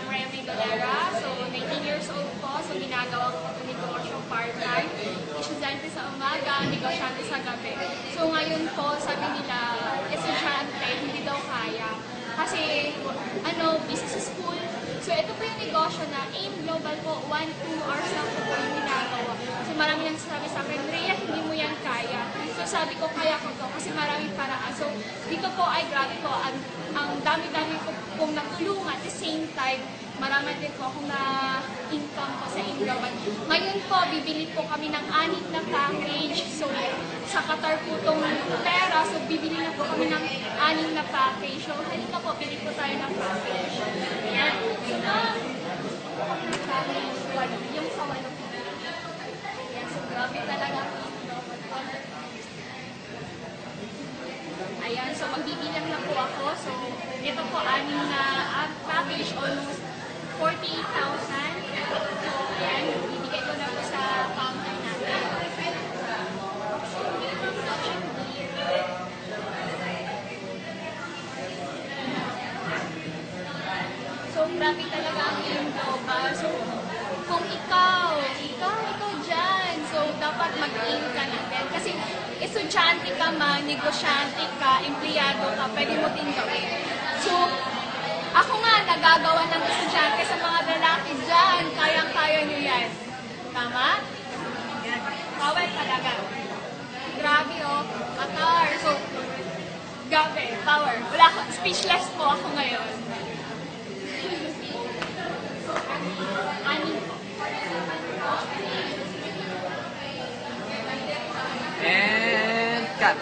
Remy Dolera. So, 19 years old po. So, ginagawa ko po negosyong part-time. Estudyante sa umaga, negosyante sa gabi. So, ngayon po, sabi nila, estudyante, hindi daw kaya. Kasi, busy sa school. So, ito po yung negosyo na AIM Global po, 1-2 hours lang po yung ginagawa. So, marami nang sabi sa akin, Rhea, hindi mo yan kaya. So, sabi ko, kaya ko to kasi maraming paraan. So, dito po ay grabe po, ang dami-dami ko pong natulungan. At the same time, marami din po akong na-income po sa AIM Global. Ngayon po, bibili po kami ng 6 na package. So, sa Qatar po itong pera. So, bibili na po kami ng 6 na package. So, halika po, bili po tayo ng package. Ayan. Yung sa walo. Ayan, so grabe talaga. Ayan, so magbibilang na po ako. So, ito po, 6 na package, almost 48,000. So, ayan, bibigay ko na po sa counter natin. So, grabe talaga ang AIM Global. So, kung ikaw dyan, so, dapat mag-AIM ka na din. Kasi, estudyante ka man, negosyante ka, empleyado ka, pwede mo din gawin. So, ako nga, nagagawa ng estudyante sa mga lalaki dyan, kayang-kaya nyo yan. Tama? Yan. Power talaga. Grabe, oh. Qatar. So, grabe, power. Wala ko, speechless po ako ngayon. And cut.